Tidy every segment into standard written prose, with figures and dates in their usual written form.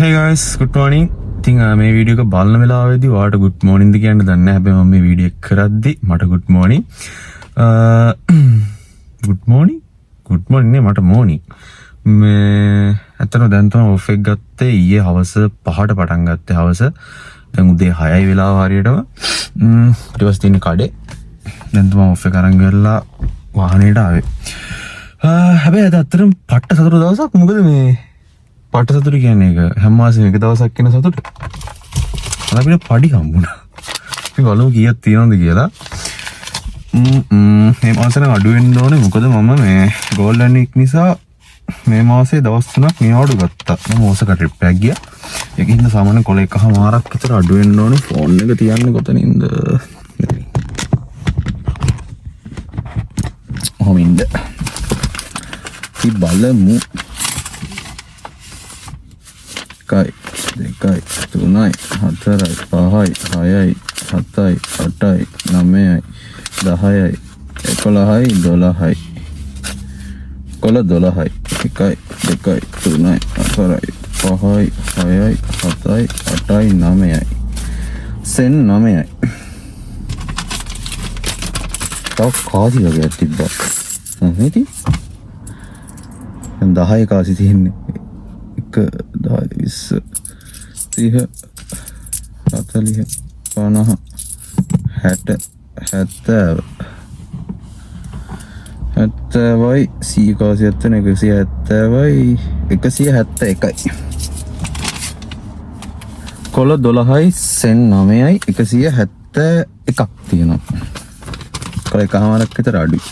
Hey guys, good morning. ඉතින් මේ video එක බලන වෙලාවේදී ඔයාලට good morning ද කියන්න දන්නේ නැහැ. හැබැයි මම මේ වීඩියෝ එක කරද්දි මට good morning. good morning. good morning නේ මට morning. මේ අතන දැන් තමයි ඔෆ් එක ගත්තේ ඊයේ හවස 5ට පටන් ගත්තේ හවස. දැන් උදේ 6යි වෙලාව හරියටම. ඊට පස්සේ තියෙන කඩේ. දැන් තමයි ඔෆ් එක අරන් ගිහලා වාහනේට ආවේ. හැබැයි අද අතරම පට්ට සතුරු දවසක්. මොකද මේ පට සතුට කියන්නේ එක හැම මාසෙම එක දවසක් කියන සතුට. අද අපිට පඩි හම්බුණා. අපි බලමු කීයක් තියෙනවද කියලා. මේ මාසෙ නම් අඩු වෙන්න ඕනේ. මොකද මම මේ ගෝල්ඩන් වීක් නිසා මේ මාසේ දවස් 3ක් නිවාඩු ගත්තා. මම ඕසක ට්‍රිප් එකක් ගියා. ඒකින්ද සාමාන්‍ය කොල එකමාරක් විතර අඩු වෙන්න ඕනේ. ෆෝන් එක තියන්නේ කොතනින්ද? කොහොමින්ද? අපි බලමු. එකයි දෙකයි තුනයි හතරයි පහයි හයයි හතයි අටයි නවයයි 10යි 11යි 12යි කොළ 12යි එකයි දෙකයි තුනයි හතරයි පහයි හයයි හතයි අටයි නවයයි සෙන් 9යි තව කාසි වගේ තිබ්බා නේද 10යි කාසි තියෙන්නේ 10 20 30 40 50 60 70 70යි 170යි 171යි කොළ 12යි සෙන් 9යි 171ක් තියෙනවා. කොළ එකමාරක් විතර අඩුයි.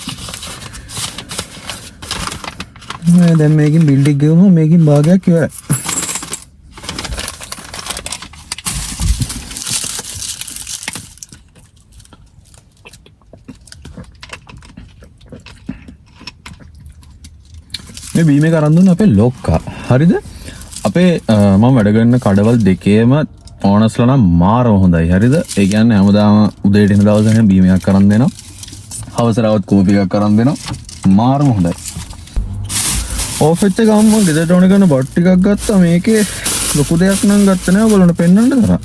දැන් මේකෙන් බිල් එක ගෙවුම මේකෙන් භාගයක් ඉවරයි. මේ බීම එක අරන් දුන්න අපේ ලොක්කා. හරිද? අපේ මම වැඩ කරන කඩවල් දෙකේම ඕනස්ලා නම් මාරම හොඳයි. හරිද? ඒ කියන්නේ හැමදාම උදේට එන දවසෙන් බීම එකක් අරන් දෙනවා. හවසරවත් කෝපි එකක් අරන් දෙනවා. මාරම හොඳයි. ඔෆෙච්ච ගම්ම ගෙදරට ඕන කරන බට් ටිකක් ගත්තා. මේකේ ලොකු දෙයක් නම් ගත්ත නෑ. ඔයගොල්ලන්ට පෙන්වන්න තරම්.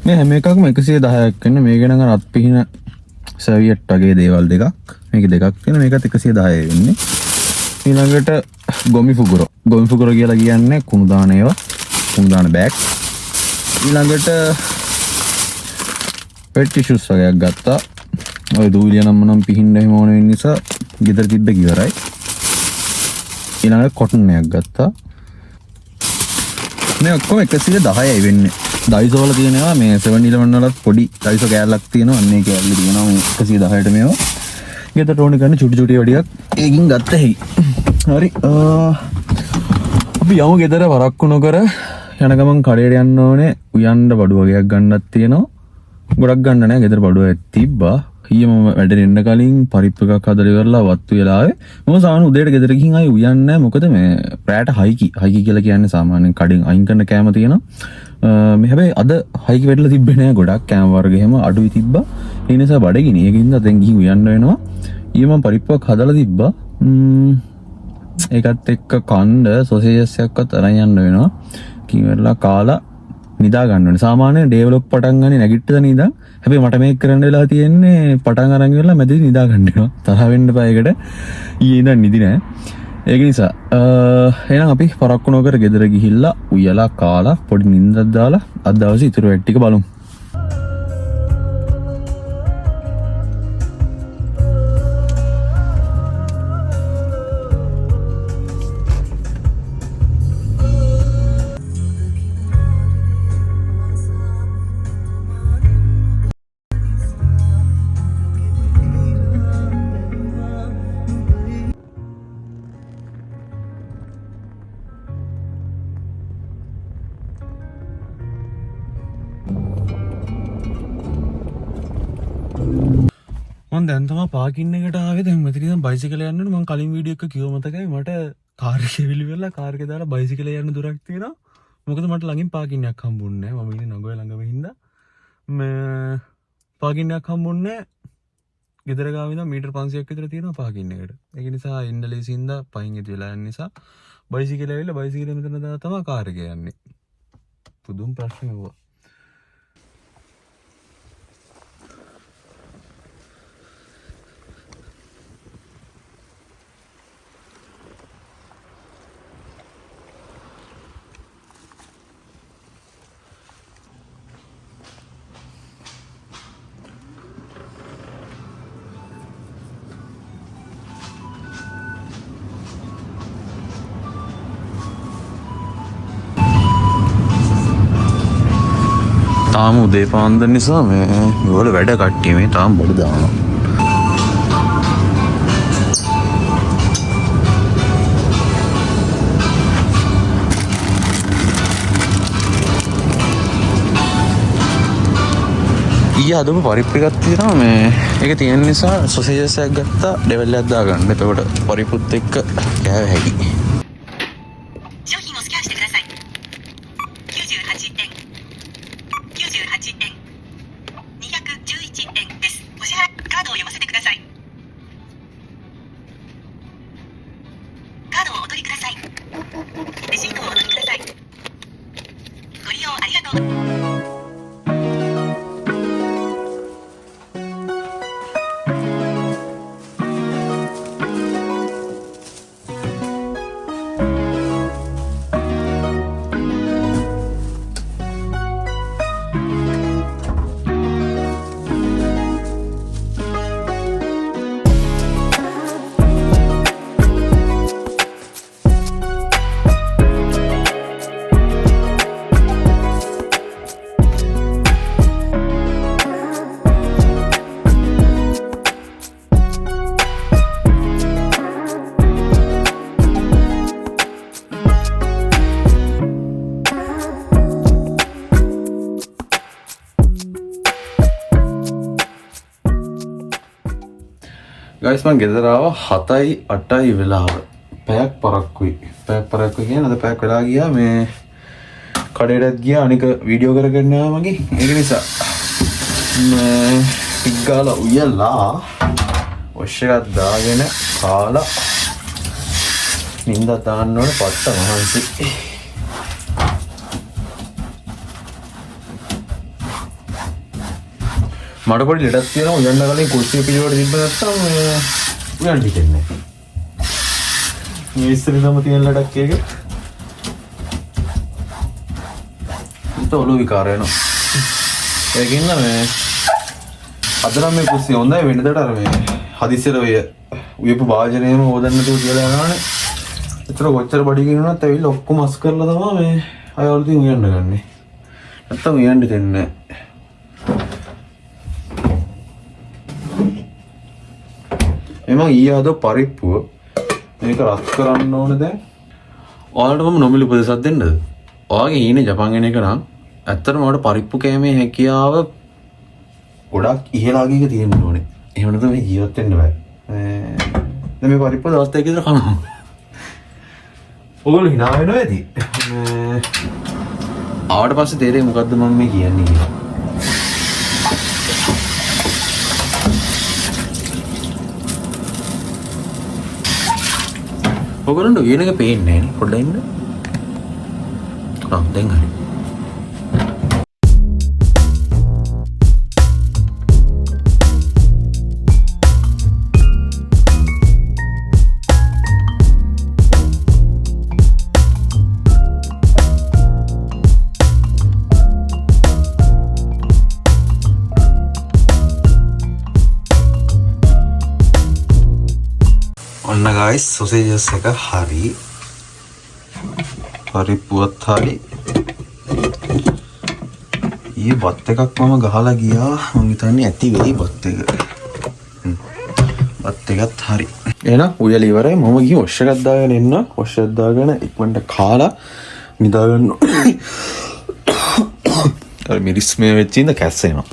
මේ හැම එකක්ම 110ක් වෙන. මේක නම් අත් පිහින සර්වියට් වගේ දේවල් දෙකක්. මේක දෙකක් තියෙන. මේකත් 110 වෙන්නේ. ඊළඟට ගොමි ෆුගුරෝ. ගොමි ෆුගුරෝ කියලා කියන්නේ කුණු දාන ඒවා. කුණු දාන බෑග්. ඊළඟට පෙට් ටිෂුස් වගේක් ගත්තා. ඔය දූවිලිය නම් පිහින්න එහෙම ඕන වෙන නිසා ගෙදර තිබ්බ කිවරයි. ඊළඟට කොටන් එකක් ගත්තා. මේ ඔක්කොම 110යි වෙන්නේ. ඩයිසෝ වල තියෙනවා මේ 7-11 වලත් පොඩි ඩයිසෝ කෑල්ලක් තියෙනවා. අන්නේ කෑල්ල තියෙනවා මේ 110ට මේවා. ගෙදරට ඕන කරන චුටි චුටි වඩියක් ඒකින් ගත්ත හැයි. හරි. අපි යමු ගෙදර වරක්කු නොකර යන ගමන් කඩේට යන්න ඕනේ. උයන්න බඩු වගේක් ගන්නත් තියෙනවා. ගොඩක් ගන්න නැහැ. ගෙදර බඩුවක් තිබ්බා. ඊයේ මම වැඩට එන්න කලින් පරිප්පු එකක් හදලා ඉවරලා වත්තු වෙලා ආවේ. මම සාමාන්‍ය උදේට ගෙදර ගිහින් ආයේ උයන්නේ නැහැ. මොකද මේ රැට හයිකි කියලා කියන්නේ සාමාන්‍යයෙන් කඩෙන් අයින් කරන කෑම තියෙනවා. මේ හැබැයි අද හයිකි වෙట్లా තිබ්බේ නැහැ. ගොඩක් කෑම වර්ග එහෙම අඩුයි තිබ්බා. ඒ නිසා බඩගිනි. ඒකින්ද දැන් ගිහින් උයන්න වෙනවා. ඊයේ මම පරිප්පුවක් හදලා තිබ්බා. ඒකත් එක්ක කණ්ඩ සොසේජස් එකක්වත් අරන් යන්න වෙනවා. කිව්වලා කාලා නිදා ගන්න ඕනේ. සාමාන්‍යයෙන් ඩේ ව්ලොග් පටන් ගන්නේ නැගිට්ටද නිදා. හැබැයි මට මේක කරන්න වෙලා තියෙන්නේ පටන් අරන් ඉවරලා මැදදී නිදා ගන්න වෙනවා. තරහ වෙන්න එපා ඒකට. ඊයේ ඉඳන් නිදි නෑ. ඒක නිසා එහෙනම් අපි පරක්කු නොකර ගෙදර ගිහිල්ලා උයලා කාලා පොඩි නිින්දක් දාලා අද දවසේ ඉතුරු වැඩ ටික බලමු. මම දැන් තමයි පාකින් එකට ආවේ. දැන් මෙතන ඉඳන් බයිසිකල් යන්න ඕනේ. මම කලින් වීඩියෝ එක කිව්ව මතකයි. මට කාර් එකේ විලිවෙලා කාර් එකේ දාලා බයිසිකල් යන්න දුරක් තියෙනවා. මොකද මට ළඟින් පාකින් එකක් හම්බුන්නේ නැහැ. මම ඉන්නේ නගොය ළඟම හින්දා. මේ පාකින් එකක් හම්බුන්නේ නැහැ. ගෙදර ගාව ඉඳන් මීටර් 500ක් විතර තියෙනවා පාකින් එකට. ඒක නිසා එන්න ලේසියින්ද පයින් ඉති වෙලා යන නිසා බයිසිකල් ඇවිල්ලා බයිසිකල් මෙතන දාලා තමයි කාර් එක යන්නේ. පුදුම ප්‍රශ්න වුණා. තාම උදේ පාන්දර නිසා මේ වල වැඩ කට්ටිය මේ තාම බඩ දානවා. ඊයේ අදම පරිප්පු එකක් තියෙනවා මේ ඒක තියෙන නිසා සොසේජස් එකක් ගත්තා ඩෙවල් එකක් දාගන්න. එතකොට පරිප්පුත් එක්ක කෑව හැකි. ගයිස් මං ගෙදර ආවා 7යි 8යි වෙලාව. පැයක් පරක්කුයි. පැයක් පරක්කුයි කියන්නේ අද පැයක් වෙලා ගියා මේ කඩේටත් ගියා අනික වීඩියෝ කරගෙන ආවා මගේ. ඒක නිසා මේ පිග්ගාලා උයලා වොෂ් එකක් දාගෙන කාලා නින්දා දාන්න ඕනේ පට්ට මහන්සි. මට පොඩි ලෙඩක් තියෙනවා උයන්න කලින් කුස්සිය පිළිවෙලට තිබ්බ නැත්නම් උයන්න හිතෙන්නේ නැහැ. මේ ඉස්සෙල්ලාම තියෙන ලෙඩක් එක. උත ඔලු විකාර වෙනවා. ඒකින්න මේ අද නම් මේ කුස්සිය හොඳයි වෙනදට අර මේ හදිසියට ඔය උයපු වාජනේම හොදන්න තුව කියලා යනවානේ. ඒතර කොච්චර බඩි කිනුනත් ඇවිල්ලා ඔක්කොම අස් කරලා තමයි මේ අයවලුතින් උයන්න ගන්නෙ. නැත්තම් උයන්න දෙන්නේ නැහැ. එම ඊයාදෝ පරිප්පුව මේක රත් කරන්න ඕන දැන්. ඔයාලට මම නොමිලේ උපදෙසක් දෙන්නද? ඔයාගේ ඊනේ ජපාන් එන එක නම් ඇත්තටම ඔයාලට පරිප්පු කෑමේ හැකියාව ගොඩක් ඉහළාගේක තියෙන්න ඕනේ. එහෙම නැත්නම් මේ ජීවත් වෙන්න බෑ. දැන් මේ පරිප්පු දවස් දෙකක විතර කනවා. ඔයගොල්ලෝ hina වෙනවා ඇති. ආවට පස්සේ තේරෙයි මොකද්ද මම මේ කියන්නේ කියලා. ඔයගොල්ලන්ට උයන එක පේන්නේ නැහැ නේ පොඩ්ඩක් ඉන්න. දැන් හරි. ඔන්න guys sausages එක හරි පරිප්පුවත් හරි ඊයේ බත් එකක් මම ගහලා ගියා මම හිතන්නේ ඇති වෙයි බත් එක බත් එකත් හරි එහෙනම් උයලා ඉවරයි මම ගිහින් වොෂ් එකක් දාගෙන එන්න වොෂ් එකක් දාගෙන ඉක්මනට කාලා නිදා ගන්න අර මිරිස් මේ වෙච්ච ඉඳ කැස්සෙනවා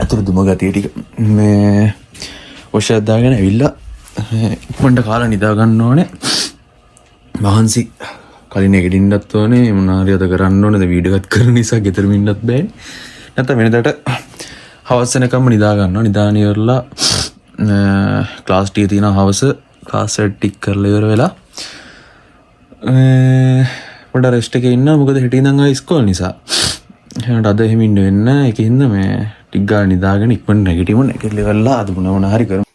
අතට දුම ගතිය ටික මේ වොෂ් එකක් දාගෙන ඇවිල්ලා ඉක්මනට කාලා නිදා ගන්න ඕනේ මහන්සි කලින් එගිටින්නත් ඕනේ මොනාරි අද කරන්න ඕනේ වීඩියෝ එකක් කරන නිසා ගෙදර මින්නත් බෑනේ නැත්නම් වෙනදට හවස වෙනකම්ම නිදා ගන්නවා නිදාන ඉවරලා ක්ලාස් ටී තියෙනවා හවස ක්ලාස් එක ටික් කරලා ඉවර වෙලා මට රෙස්ට් එකේ ඉන්න මොකද හෙට ඉඳන් ආයි ඉස්කෝල නිසා. එහෙනම් අද එහෙම ඉන්න වෙන්න ඒකින්ද මේ ටික ගාන නිදාගෙන ඉක්මනට නැගිටිමු නැගිටලා ඉවරලා අද මොන හරි කරමු.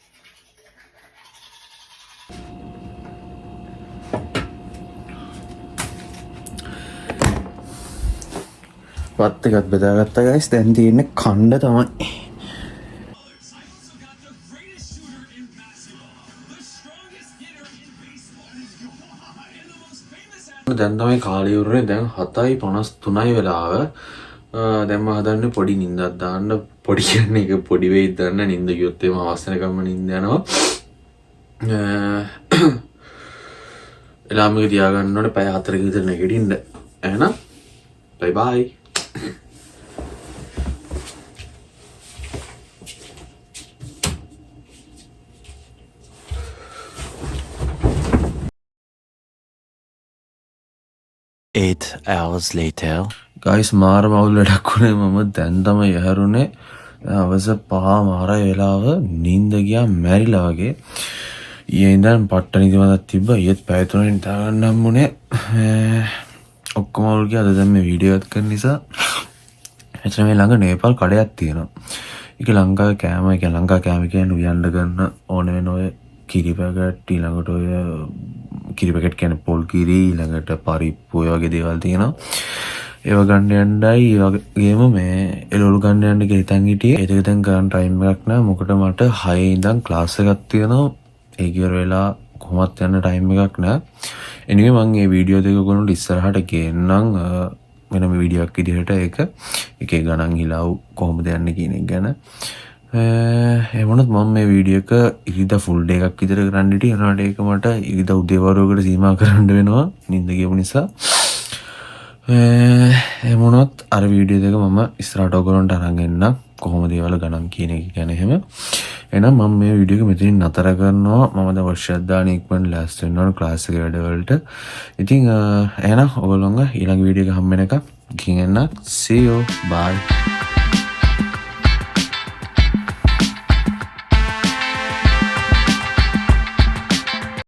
වත් එකත් බෙදාගත්තා ගයිස්. දැන් තියෙන්නේ කණ්ඩ තමයි. දැන් තමයි කාලය උරුනේ. දැන් 7:53යි වෙලාව. දැන් මම හදන්නේ පොඩි නිින්දක් දාන්න. පොඩි කියන්නේ ඒක පොඩි වෙයිද දන්න නිින්ද ගියොත් එම අවස්සනකම්ම නිින්ද යනවා. එලාම් එක තියාගන්න ඕනේ පැය 4ක විතර නැගිටින්න. එහෙනම් බයි බයි. Eight hours later. ගයිස් මාර මවුල් වැඩක් වුණේ. මම දැන් තමයි යහරුනේ. අවස 5:00 වෙලාව නිින්ද ගියා මැරිලා වගේ. ඊයේ ඉඳන් පට්ට නිදිමතක් තිබ්බා. ඊයේත් පැය 3ක් නිදා ගන්න හම්බුනේ. ඔක්කොම වුල් ගියා. අද දැන් මේ වීඩියෝ එකක් කරන නිසා එතන මේ ළඟ නේපාල් කඩයක් තියෙනවා. ඒක ලංකාවේ කෑම. ඒක ලංකා කෑම කියන්නේ උයන්න ගන්න ඕන වෙන ඔය කිරි පැකට් ඊළඟට ඔය කිරි පැකට් කියන්නේ පොල් කිරි ඊළඟට පරිප්පු ඔය වගේ දේවල් තියෙනවා. ඒව ගන්න යන්නයි ඒ වගේම මේ එළවලු ගන්න යන්න කියලා හිතන් හිටියේ. ඒක දැන් ගන්න ටයිම් එකක් නෑ. මොකද මට 6 ඉඳන් ක්ලාස් එකක් තියෙනවා. ඒක ඉවර වෙලා කොහොමත් යන්න ටයිම් එකක් නෑ. anyway මම මේ වීඩියෝ දෙක ගොනුට ඉස්සරහට ගේන්නම් වෙනම වීඩියෝ එකක් විදිහට. ඒක එකේ ගණන් හිලව් කොහොමද යන්නේ කියන එක ගැන. එමොනත් මම මේ වීඩියෝ එක ඉරිදා ෆුල් ඩේ එකක් විතර කරන්න හිටියේ. ඒනවාට ඒක මට ඉරිදා උදේවරුවකට සීමා කරන්න වෙනවා නිින්ද ගියපු නිසා. එමොනත් අර වීඩියෝ දෙක මම ඉස්සරහට ඔයගොල්ලන්ට අරන් එන්නම් කොහොමද ඒවල ගණන් කියන එක ගැන එහෙම. එහෙනම් මම මේ වීඩියෝ එක මෙතනින් නතර කරනවා. මම දැන් වර්ෂයක් දාන ඉක්මනට ලෑස්ති වෙන්න ඕන ක්ලාස් එකේ වැඩවලට. ඉතින් එහෙනම් ඔයගොල්ලන්ව ඊළඟ වීඩියෝ එක හම්බ වෙනකම් ගිහින් එන්න. see you bye.